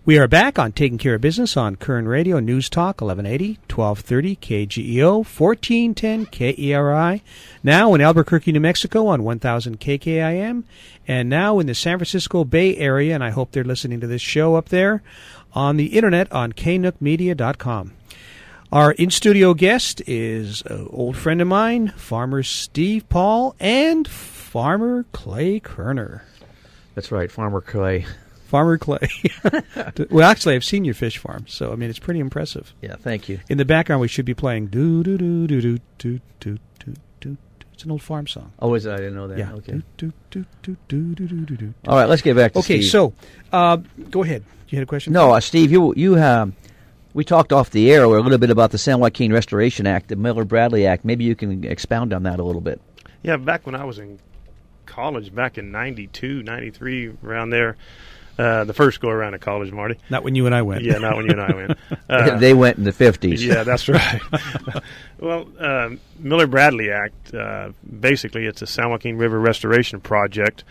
We are back on Taking Care of Business on Koerner Radio, News Talk, 1180, 1230, KGEO, 1410 KERI. Now in Albuquerque, New Mexico on 1000 KKIM. And now in the San Francisco Bay Area, and I hope they're listening to this show up there, on the internet on knookmedia.com. Our in-studio guest is an old friend of mine, Farmer Steve Paul and Farmer Clay Koerner. That's right, Farmer Clay. Farmer Clay. Well, actually, I've seen your fish farm, so I mean it's pretty impressive. Yeah, thank you. In the background, we should be playing do do do do do do do do do. It's an old farm song. Oh, is it? I didn't know that. Yeah. Okay. Do do do do do do do. All right, let's get back to Steve. Okay, so go ahead. You had a question? No, Steve, we talked off the air a little bit about the San Joaquin Restoration Act, the Miller-Bradley Act. Maybe you can expound on that a little bit. Yeah, back when I was in college, back in 92, 93, around there. The first go around at college, Marty. Not when you and I went. Yeah, not when you and I went. They went in the 50s. Yeah, that's right. Well, Miller-Bradley Act, basically it's a San Joaquin River restoration project.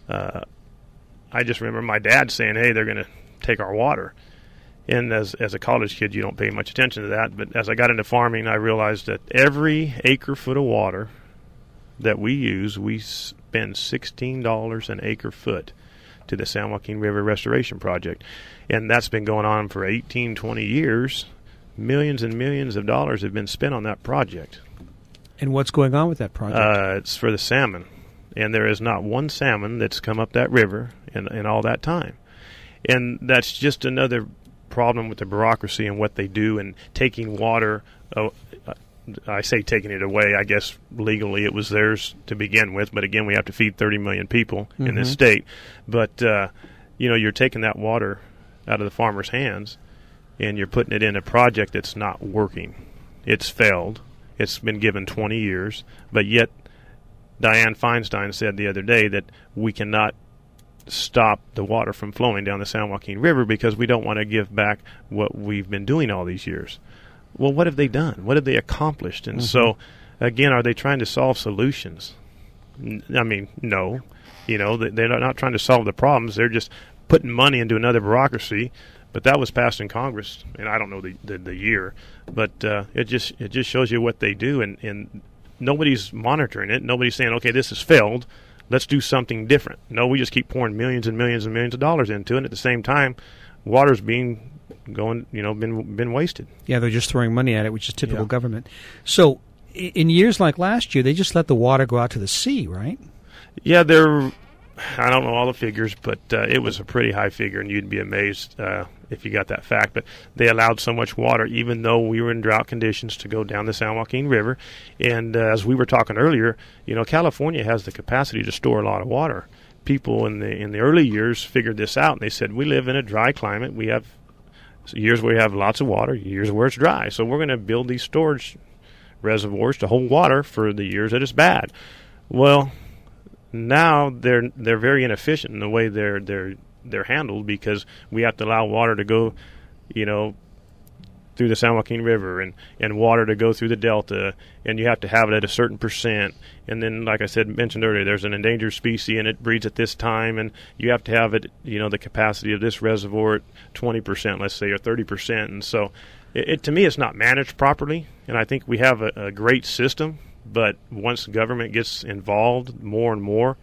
I just remember my dad saying, hey, they're going to take our water. And as a college kid, you don't pay much attention to that. But as I got into farming, I realized that every acre-foot of water that we use, we spend $16 an acre-foot to the San Joaquin River Restoration Project. And that's been going on for 18, 20 years. Millions and millions of dollars have been spent on that project. And what's going on with that project? It's for the salmon. And there is not one salmon that's come up that river in all that time. And that's just another problem with the bureaucracy and what they do and taking water. I say taking it away. I guess legally it was theirs to begin with, but again, we have to feed 30 million people in this state. But you're taking that water out of the farmers' hands, and you're putting it in a project that's not working. It's failed. It's been given 20 years, but yet Dianne Feinstein said the other day that we cannot stop the water from flowing down the San Joaquin River because we don't want to give back what we've been doing all these years. Well, what have they done? What have they accomplished? And so, again, are they trying to solve solutions? I mean, no. They're not trying to solve the problems. They're just putting money into another bureaucracy. But that was passed in Congress, and I don't know the year. But it just shows you what they do, and nobody's monitoring it. Nobody's saying, okay, this has failed. Let's do something different. No, we just keep pouring millions and millions and millions of dollars into it. And at the same time, water's been wasted. Yeah, they're just throwing money at it, which is typical government. So in years like last year, they just let the water go out to the sea, right? Yeah, I don't know all the figures, but it was a pretty high figure, and you'd be amazed if you got that fact. But they allowed so much water, even though we were in drought conditions, to go down the San Joaquin River. And as we were talking earlier, California has the capacity to store a lot of water. People in the early years figured this out, and they said, we live in a dry climate. We have years where we have lots of water, years where it's dry. So we're going to build these storage reservoirs to hold water for the years that it's bad. Well, now they're very inefficient in the way they're handled, because we have to allow water to go, through the San Joaquin River and water to go through the Delta, and you have to have it at a certain percent. And then, like I mentioned earlier, there's an endangered species and it breeds at this time, and you have to have it, the capacity of this reservoir at 20%, let's say, or 30%. And so to me, it's not managed properly, and I think we have a great system, but once government gets involved more and more,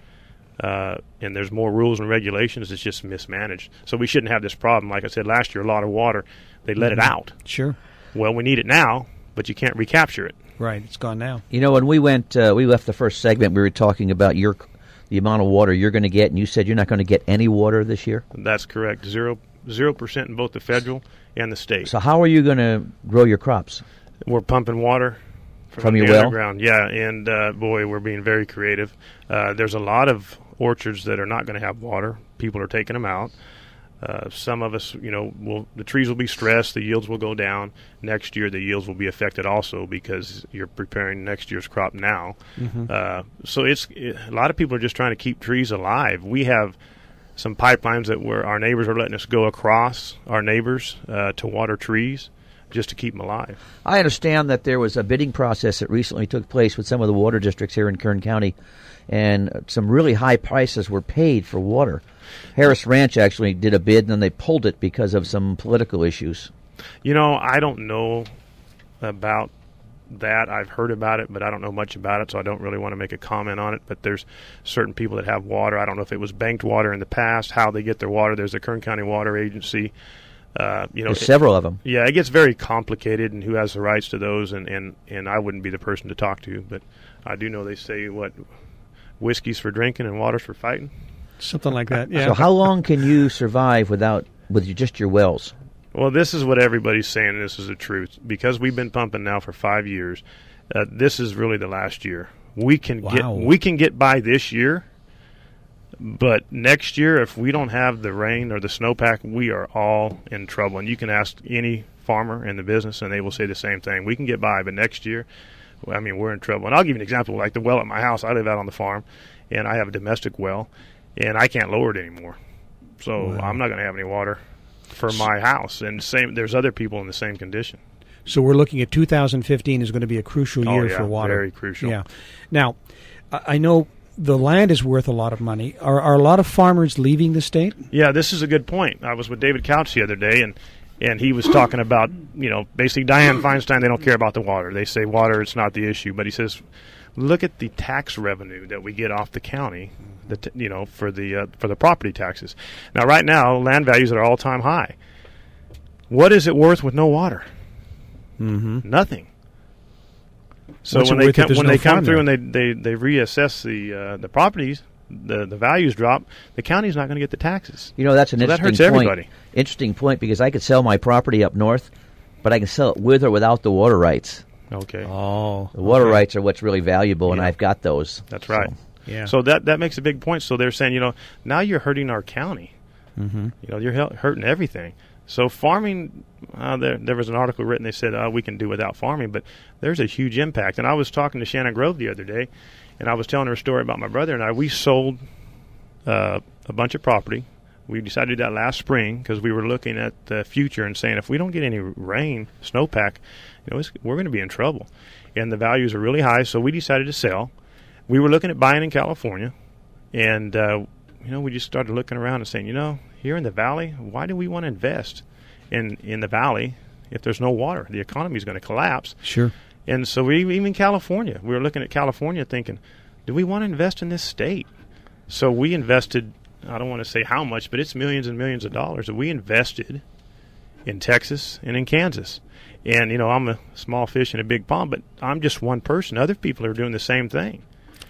and there's more rules and regulations, it's just mismanaged. So we shouldn't have this problem. Like I said, last year, a lot of water, they let it out. Sure. Well, we need it now, but you can't recapture it. Right, it's gone now. When we left the first segment, we were talking about the amount of water you're going to get, and you said you're not going to get any water this year? That's correct. 0% in both the federal and the state. So how are you going to grow your crops? We're pumping water from the your well? underground. Yeah, and boy, we're being very creative. There's a lot of orchards that are not going to have water. People are taking them out. Some of us, the trees will be stressed, the yields will go down. Next year, the yields will be affected also because you're preparing next year's crop now. So a lot of people are just trying to keep trees alive. We have some pipelines that our neighbors are letting us go across our neighbors to water trees. just to keep them alive. I understand that there was a bidding process that recently took place with some of the water districts here in Kern County, and some really high prices were paid for water. Harris Ranch actually did a bid, and then they pulled it because of some political issues. I don't know about that. I've heard about it, but I don't know much about it, so I don't really want to make a comment on it. But there's certain people that have water. I don't know if it was banked water in the past, how they get their water. There's the Kern County Water Agency. There's several of them. Yeah, it gets very complicated, and who has the rights to those, and I wouldn't be the person to talk to. But I do know they say, whiskey's for drinking and water's for fighting? Something like that, yeah. So how long can you survive with just your wells? Well, this is what everybody's saying, and this is the truth. Because we've been pumping now for 5 years, this is really the last year. We can get by this year, but next year, if we don't have the rain or the snowpack, we are all in trouble. And you can ask any farmer in the business, and they will say the same thing. We can get by, but next year, we're in trouble. And I'll give you an example, like the well at my house. I live out on the farm, and I have a domestic well, and I can't lower it anymore. So I'm not going to have any water for my house. And there's other people in the same condition. So we're looking at 2015 is going to be a crucial year for water. Very crucial. Yeah. Now, I know the land is worth a lot of money. Are a lot of farmers leaving the state? Yeah, this is a good point. I was with David Couch the other day, and he was talking about, basically Dianne Feinstein, they don't care about the water. They say water, it's not the issue. But he says, look at the tax revenue that we get off the county, for the property taxes. Now, right now, land values are all-time high. What is it worth with no water? Mm-hmm. Nothing. So when they come through and they reassess the properties, the values drop. The county's not going to get the taxes. That's an interesting that hurts point. Everybody. Interesting point, because I could sell my property up north, but I can sell it with or without the water rights. Okay. Oh, the water rights are what's really valuable, and I've got those. That's right. So. Yeah. So that makes a big point. So they're saying, now you're hurting our county. Mm-hmm. You're hurting everything. So farming, there was an article written. They said we can do without farming, but there's a huge impact. And I was talking to Shannon Grove the other day, and I was telling her a story about my brother and I. We sold a bunch of property. We decided to do that last spring because we were looking at the future and saying if we don't get any rain, snowpack, we're going to be in trouble. And the values are really high, so we decided to sell. We were looking at buying in California, and we just started looking around and saying, here in the valley, why do we want to invest in the valley if there's no water? The economy is going to collapse. Sure. And so even California, we were looking at California thinking, do we want to invest in this state? So we invested, I don't want to say how much, but it's millions and millions of dollars that we invested in Texas and in Kansas. And, I'm a small fish in a big pond, but I'm just one person. Other people are doing the same thing.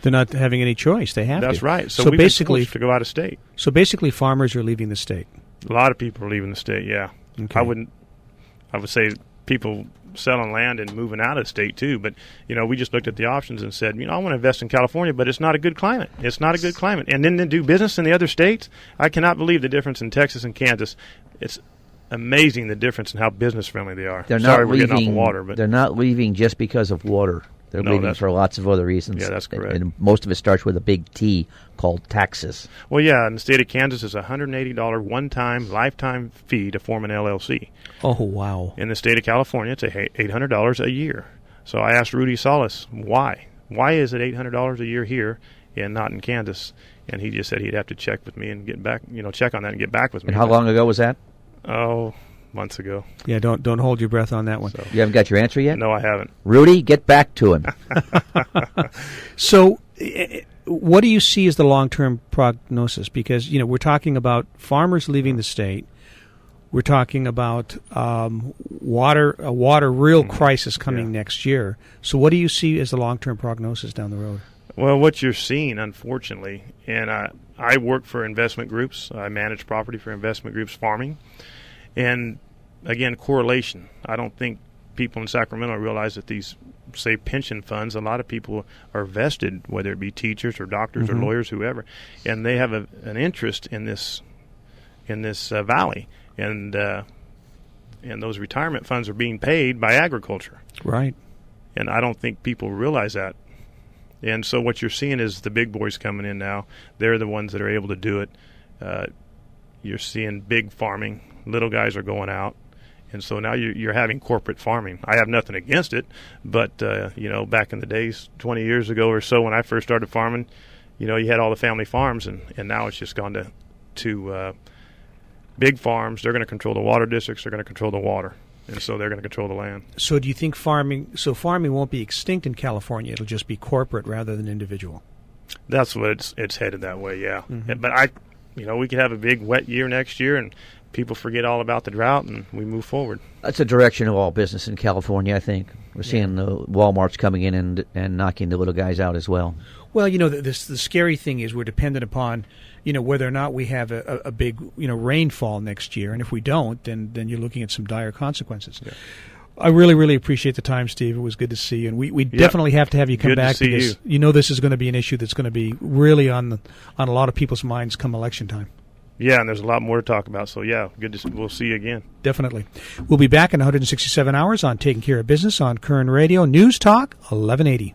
They're not having any choice. They have That's to. right. So we've basically, been forced to go out of state. So basically, farmers are leaving the state. A lot of people are leaving the state, yeah. Okay. I would say people selling land and moving out of state too. But, we just looked at the options and said, I want to invest in California, but it's not a good climate. It's not a good climate. And then to do business in the other states, I cannot believe the difference in Texas and Kansas. It's amazing the difference in how business friendly they are. We're getting off the water, but they're not leaving just because of water. They're leaving for lots of other reasons. Yeah, that's correct. And most of it starts with a big T called taxes. Well, yeah, in the state of Kansas, it's a $180 one-time, lifetime fee to form an LLC. Oh, wow. In the state of California, it's $800 a year. So I asked Rudy Salas, why? Why is it $800 a year here and not in Kansas? And he just said he'd have to check with me and get back, check on that and get back with me. And how long ago was that? Oh, months ago. Yeah, don't hold your breath on that one. So, you haven't got your answer yet? No, I haven't. Rudy, get back to him. So, what do you see as the long-term prognosis? Because, we're talking about farmers leaving the state. We're talking about a water real crisis coming next year. So what do you see as the long-term prognosis down the road? Well, what you're seeing, unfortunately, and I work for investment groups. I manage property for investment groups, farming. And, again, correlation. I don't think people in Sacramento realize that these, say, pension funds, a lot of people are vested, whether it be teachers or doctors or lawyers, whoever, and they have an interest in this valley. And those retirement funds are being paid by agriculture. Right. And I don't think people realize that. And so what you're seeing is the big boys coming in now. They're the ones that are able to do it. You're seeing big farming. Little guys are going out. And so now you're having corporate farming. I have nothing against it, but back in the days, 20 years ago or so, when I first started farming, you had all the family farms, and now it's just gone to big farms. They're going to control the water districts. They're going to control the water, and so they're going to control the land. So do you think farming won't be extinct in California? It'll just be corporate rather than individual. That's what it's headed that way. Yeah, but we could have a big wet year next year, and people forget all about the drought, and we move forward. That's the direction of all business in California, I think. We're seeing the Walmarts coming in and knocking the little guys out as well. Well, the scary thing is we're dependent upon, whether or not we have a big, rainfall next year. And if we don't, then you're looking at some dire consequences. Yeah. I really, really appreciate the time, Steve. It was good to see you. And we definitely have to have you come back because this is going to be an issue that's going to be really on a lot of people's minds come election time. Yeah, and there's a lot more to talk about. So, we'll see you again. Definitely. We'll be back in 167 hours on Taking Care of Business on Koerner Radio News Talk 1180.